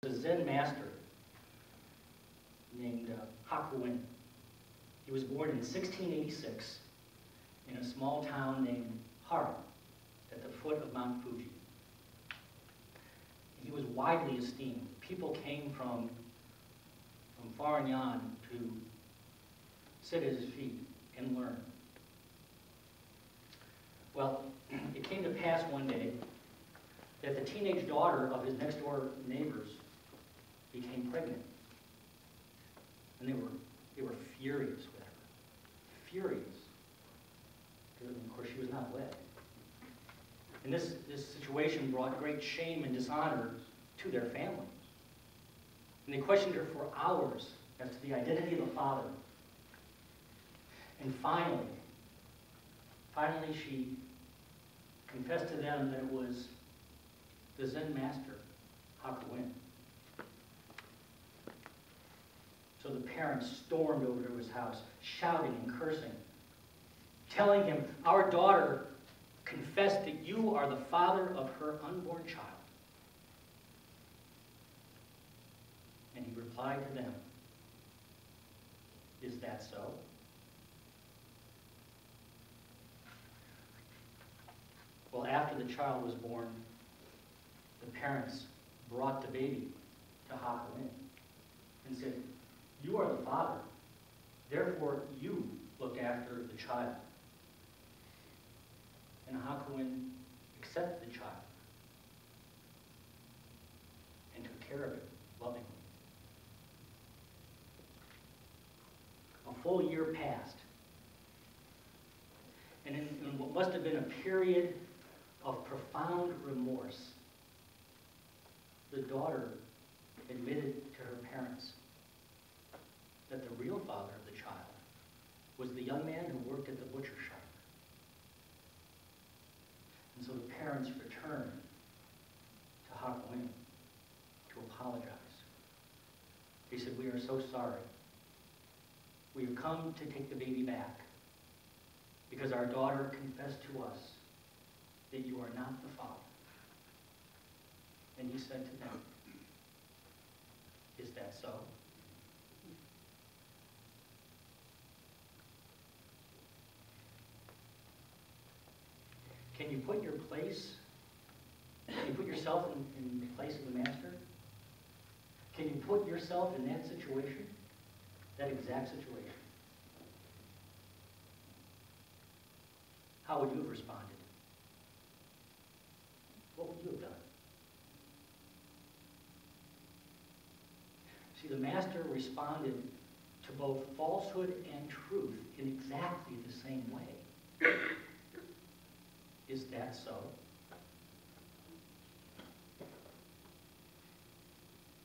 A Zen master named Hakuin. He was born in 1686 in a small town named Hara at the foot of Mount Fuji. He was widely esteemed. People came from far and yon to sit at his feet and learn. Well, it came to pass one day that the teenage daughter of his next door neighbors became pregnant. And they were furious with her. Furious. Because, of course, she was not wed. And this situation brought great shame and dishonor to their family. And they questioned her for hours as to the identity of the father. And finally, she confessed to them that it was the Zen master, Hakuin. So the parents stormed over to his house, shouting and cursing, telling him, "Our daughter confessed that you are the father of her unborn child." And he replied to them, "Is that so?" Well, after the child was born, the parents brought the baby to Hakuin and said, "You are the father, therefore you look after the child." And Hakuin accepted the child and took care of it lovingly. A full year passed, and in what must have been a period of profound remorse, the daughter admitted to her parents that the real father of the child was the young man who worked at the butcher shop. And so the parents returned to Hakuin to apologize. They said, "We are so sorry. We have come to take the baby back because our daughter confessed to us that you are not the father." And he said to them, "Is that so?" Can you put yourself in the place of the master? Can you put yourself in that situation? That exact situation? How would you have responded? What would you have done? See, the master responded to both falsehood and truth in exactly the same way. Is that so?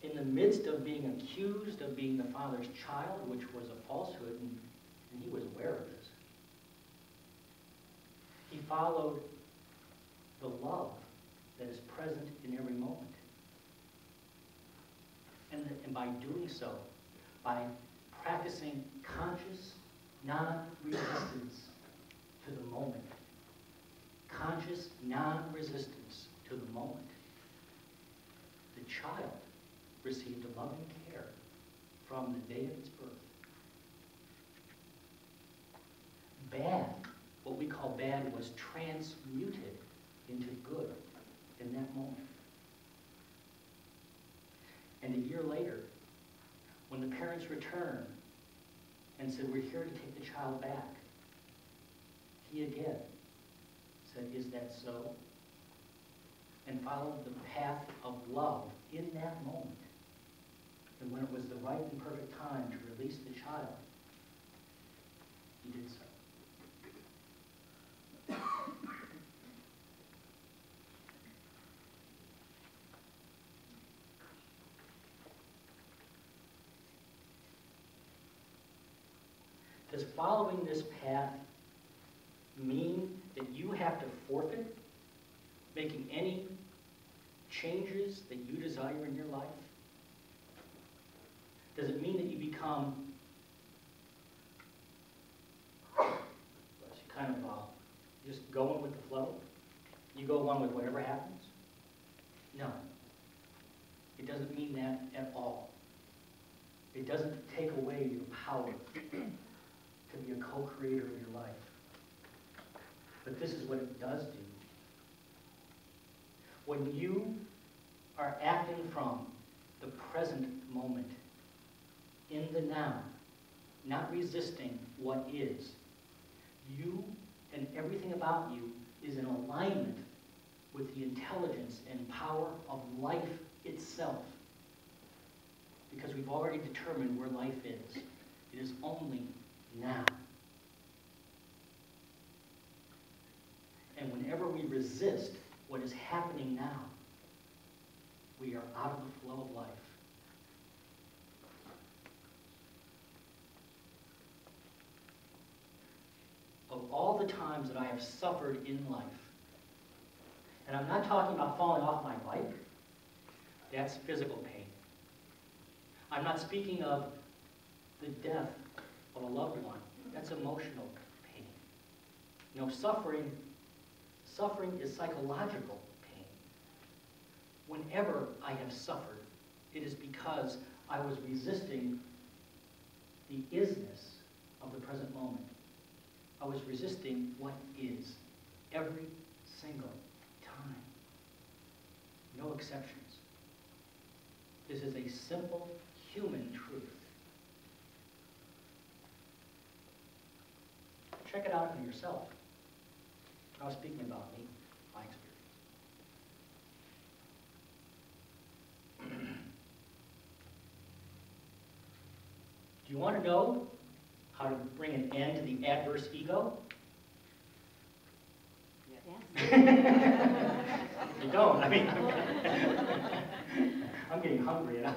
In the midst of being accused of being the father's child, which was a falsehood, and he was aware of this, he followed the love that is present in every moment. And by doing so, by practicing conscious non-resistance to the moment, conscious non-resistance to the moment, the child received a loving care from the day of its birth. Bad, what we call bad, was transmuted into good in that moment. And a year later, when the parents returned and said, "We're here to take the child back," he again said, "Is that so?" and followed the path of love in that moment. And when it was the right and perfect time to release the child, he did so. Does following this path mean that you have to forfeit making any changes that you desire in your life? Does it mean that you become kind of just going with the flow? You go along with whatever happens? No. It doesn't mean that at all. It doesn't take away your power to be a co-creator of your life. But this is what it does do. When you are acting from the present moment, in the now, not resisting what is, you and everything about you is in alignment with the intelligence and power of life itself. Because we've already determined where life is. It is only now. And whenever we resist what is happening now, we are out of the flow of life. Of all the times that I have suffered in life, and I'm not talking about falling off my bike, that's physical pain. I'm not speaking of the death of a loved one, that's emotional pain. No, suffering is psychological pain. Whenever I have suffered, it is because I was resisting the isness of the present moment. I was resisting what is every single time. No exceptions. This is a simple human truth. Check it out for yourself. I was speaking about me, my experience. Do you want to know how to bring an end to the adverse ego? Yes. You don't. I mean, I'm getting hungry now.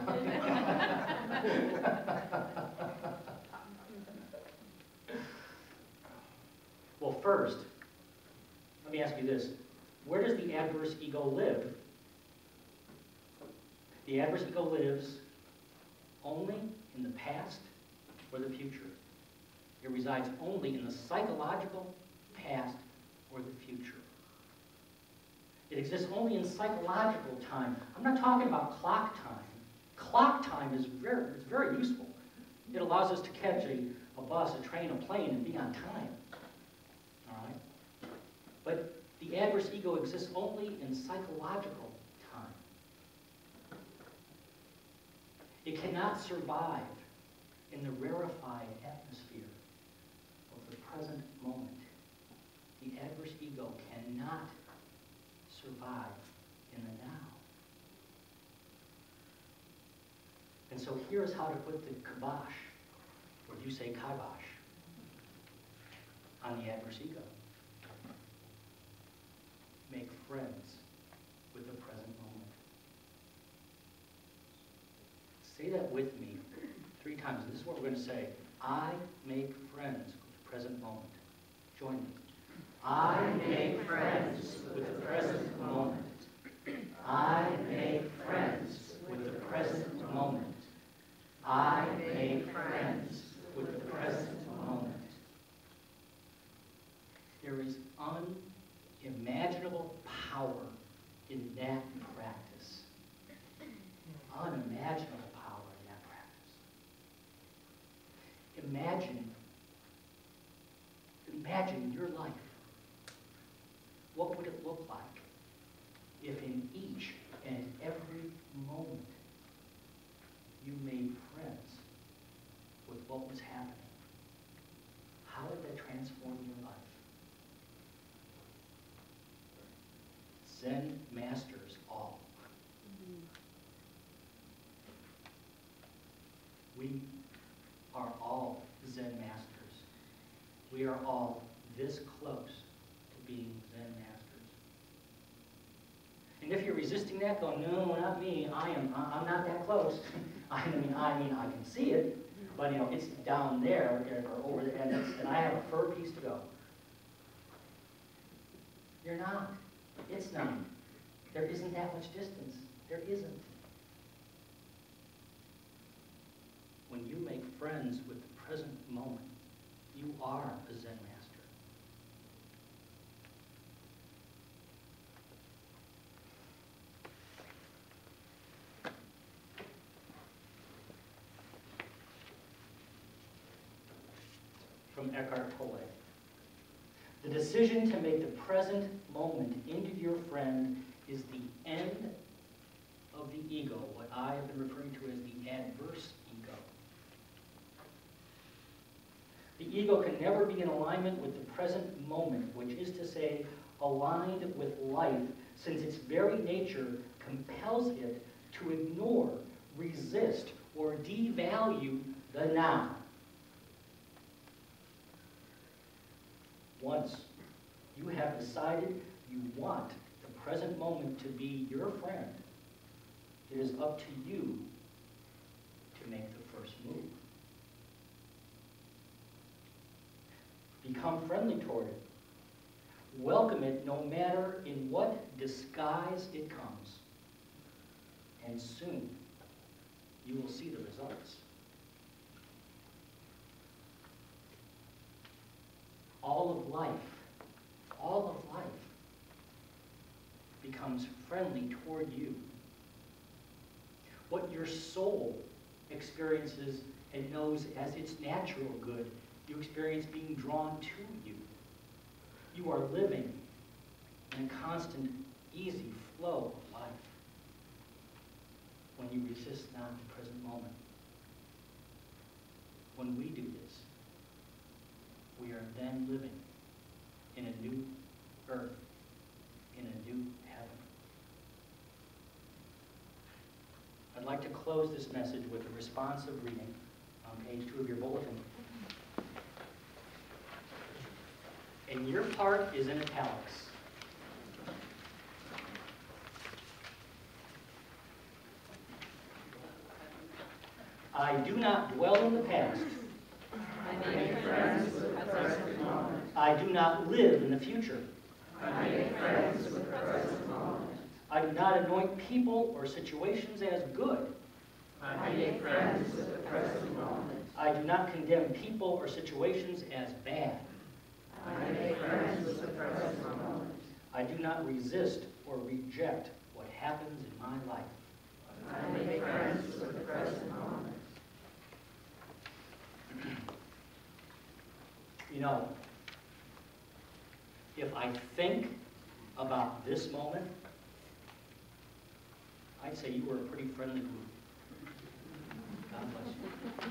Well, first, let me ask you this. Where does the adverse ego live? The adverse ego lives only in the past or the future. It resides only in the psychological past or the future. It exists only in psychological time. I'm not talking about clock time. Clock time is very useful. It allows us to catch a bus, a train, a plane, and be on time. All right? But the adverse ego exists only in psychological time. It cannot survive in the rarefied atmosphere of the present moment. The adverse ego cannot survive in the now. And so here's how to put the kibosh, or do you say kibosh, on the adverse ego. Make friends with the present moment. Say that with me 3 times. And this is what we're going to say. I make friends with the present moment. Join me. I make friends with the present moment. I make friends with the present moment. I make friends with the present moment. There is unimaginable power in that practice. Unimaginable power in that practice. Imagine your life. What would it look like if in each and every moment you made friends with what was happening? How would that transform your life? Zen masters all. We are all Zen masters. We are all this close to being Zen masters. And if you're resisting that, going, no, not me, I'm not that close. I mean, I can see it, but it's down there or over there, and I have a fur piece to go. You're not. It's not. There isn't that much distance. There isn't. When you make friends with the present moment, you are a Zen master. Eckhart Tolle. The decision to make the present moment into your friend is the end of the ego, what I have been referring to as the adverse ego. The ego can never be in alignment with the present moment, which is to say, aligned with life, since its very nature compels it to ignore, resist, or devalue the now. Once you have decided you want the present moment to be your friend, it is up to you to make the first move. Become friendly toward it. Welcome it no matter in what disguise it comes. And soon, you will see the results. All of life becomes friendly toward you. What your soul experiences and knows as its natural good, you experience being drawn to you. You are living in a constant, easy flow of life when you resist not the present moment. When we do this, we are then living in a new earth, in a new heaven. I'd like to close this message with a responsive reading on page 2 of your bulletin. And your part is in italics. I do not dwell in the past. I make friends with the present moment. I do not live in the future. I make friends with the present moment. I do not anoint people or situations as good. I make friends with the present moment. I do not condemn people or situations as bad. I make friends with the present moment. I do not resist or reject what happens in my life. I make friends with the present moment. You know, if I think about this moment, I'd say you were a pretty friendly group. God bless you.